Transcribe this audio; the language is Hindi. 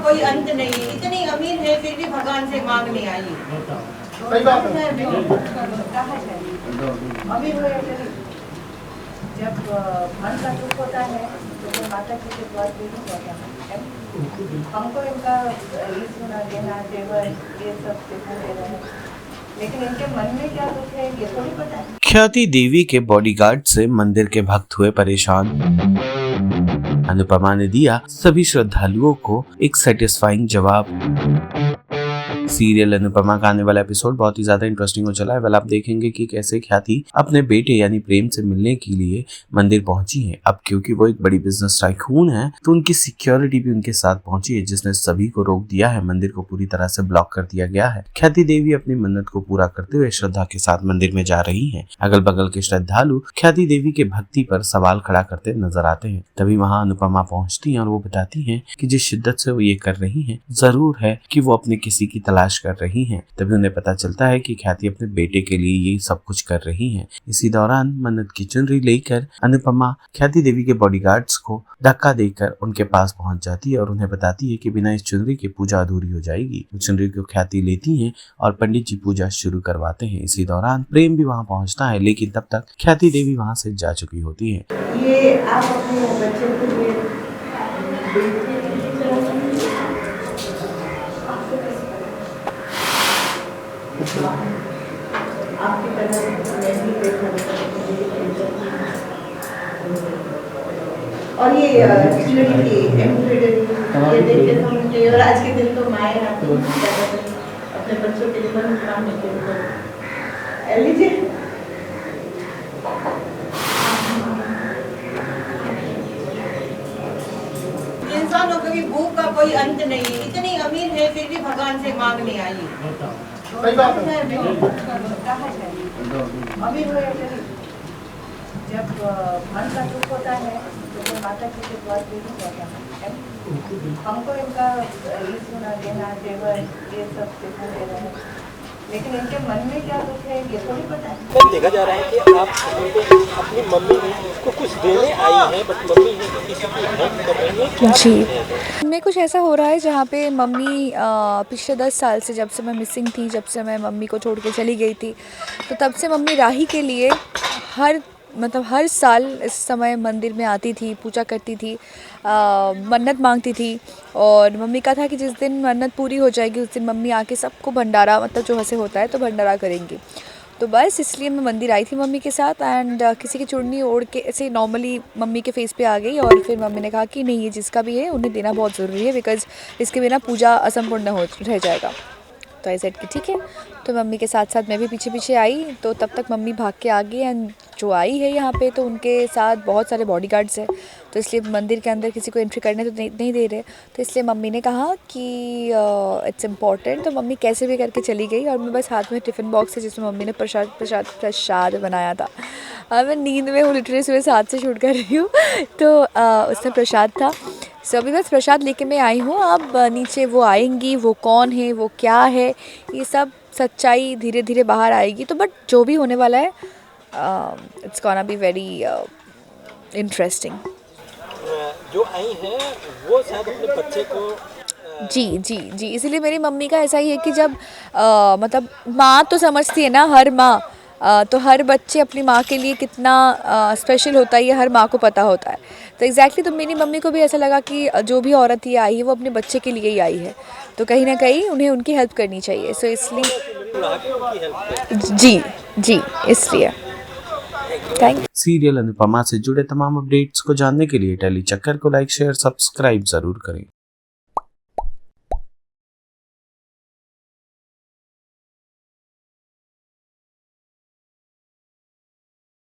कोई अंत नहीं है। इतनी अमीर है फिर भी भगवान से मांगने आई है। सही बात है। अमीर हो या गरीब, जब मन का दुख होता है तो फिर माता जी के द्वार पे नहीं जाता है। हमको इनका सोना देना जेवर ये सब देखा दे रहा है, लेकिन इनके मन में क्या दुख है ये थोड़ी पता है। ख्याति देवी के बॉडीगार्ड से मंदिर के भक्त हुए परेशान। अनुपमा ने दिया सभी श्रद्धालुओं को एक सेटिस्फाइंग जवाब। सीरियल अनुपमा का आने वाला एपिसोड बहुत ही ज्यादा इंटरेस्टिंग हो चला है। वेल आप देखेंगे कि कैसे ख्याति अपने बेटे यानी प्रेम से मिलने के लिए मंदिर पहुंची है। अब क्योंकि वो एक बड़ी बिजनेस टाइकून है तो उनकी सिक्योरिटी भी उनके साथ पहुंची है, जिसने सभी को रोक दिया है। मंदिर को पूरी तरह से ब्लॉक कर दिया गया है। ख्याति देवी अपनी मन्नत को पूरा करते हुए श्रद्धा के साथ मंदिर में जा रही है। अगल बगल के श्रद्धालु ख्याति देवी के भक्ति पर सवाल खड़ा करते नजर आते हैं। तभी वहाँ अनुपमा पहुंचती है और वो बताती है कि जिस शिद्दत से वो ये कर रही है जरूर है कि वो अपने किसी की तलाश कर रही हैं। तभी उन्हें पता चलता है कि ख्याति अपने बेटे के लिए ये सब कुछ कर रही हैं। इसी दौरान मन्नत की चुनरी लेकर अनुपमा ख्याति देवी के बॉडीगार्ड्स को धक्का देकर उनके पास पहुंच जाती है और उन्हें बताती है कि बिना इस चुनरी की पूजा अधूरी हो जाएगी। चुनरी को ख्याति लेती है और पंडित जी पूजा शुरू करवाते हैं। इसी दौरान प्रेम भी वहाँ पहुँचता है, लेकिन तब तक ख्याति देवी वहाँ से जा चुकी होती है। ये आप अपने बच्चे को आपकी तरह मैं भी देखा और ये चुनरी की एम्ब्रॉयडरी ये देखते तो मुझे, और आज के दिन तो माएँ अपने बच्चों के लिए बहुत काम करते। लीजिए इंसानों को भी भूख का कोई अंत नहीं है। इतनी अमीर है फिर भी भगवान से मांगने आई है। सही बात है। अमीर हो या गरीब, जब मन का दुख होता है तो फिर माता जी के द्वार पे नहीं जाता है। हमको इनका सोना देना जेवर ये सब देखा दे रहा है, लेकिन इनके मन में क्या दुख है ये थोड़ी पता है। देखा जा रहा है कि आप अपनी मम्मी को कुछ देने आई हैं, बट मम्मी किसी की हेल्प कर रही है। जी, मैं कुछ ऐसा हो रहा है जहाँ पे मम्मी पिछले 10 साल से, जब से मैं मिसिंग थी, जब से मैं मम्मी को छोड़ के चली गई थी, तो तब से मम्मी राही के लिए हर साल इस समय मंदिर में आती थी, पूजा करती थी, मन्नत मांगती थी। और मम्मी का था कि जिस दिन मन्नत पूरी हो जाएगी उस दिन मम्मी आके सबको भंडारा, मतलब जो ऐसे होता है तो भंडारा करेंगी। तो बस इसलिए मैं मंदिर आई थी मम्मी के साथ एंड किसी की चुन्नी ओढ़ के ऐसे नॉर्मली मम्मी के फेस पे आ गई। और फिर मम्मी ने कहा कि नहीं, ये जिसका भी है उन्हें देना बहुत ज़रूरी है, बिकॉज़ इसके बिना पूजा असंपूर्ण रह जाएगा। तो आई सेड कि ठीक है। तो मम्मी के साथ साथ मैं भी पीछे पीछे आई, तो तब तक मम्मी भाग के आ गई। एंड जो आई है यहाँ पे तो उनके साथ बहुत सारे बॉडीगार्ड्स हैं, तो इसलिए मंदिर के अंदर किसी को एंट्री करने तो नहीं दे रहे। तो इसलिए मम्मी ने कहा कि इट्स इम्पॉर्टेंट, तो मम्मी कैसे भी करके चली गई। और मैं बस हाथ में टिफ़िन बॉक्स है जिसमें मम्मी ने प्रसाद बनाया था। मैं नींद में हूँ, लिटरली सुबह 7 से शूट कर रही हूँ, तो उसमें प्रसाद था। सो अभी बस प्रसाद लेके मैं आई हूँ। अब नीचे वो आएंगी, वो कौन है, वो क्या है, ये सब सच्चाई धीरे धीरे बाहर आएगी। तो बट जो भी होने वाला है it's gonna be very interesting. जो आई हैं वो शायद अपने बच्चे को जी, इसीलिए मेरी मम्मी का ऐसा ही है कि जब मतलब माँ तो समझती है ना, हर माँ तो हर बच्चे अपनी माँ के लिए कितना स्पेशल होता है ये हर माँ को पता होता है। तो एग्जैक्टली तो मेरी मम्मी को भी ऐसा लगा कि जो भी औरत ये आई है वो अपने बच्चे के लिए ही आई है, तो कहीं ना कहीं उन्हें उनकी हेल्प करनी चाहिए। सो इसलिए जी इसलिए थैंक। सीरियल अनुपमा से जुड़े तमाम अपडेट्स को जानने के लिए टेली चक्कर को लाइक, शेयर, सब्सक्राइब जरूर करें।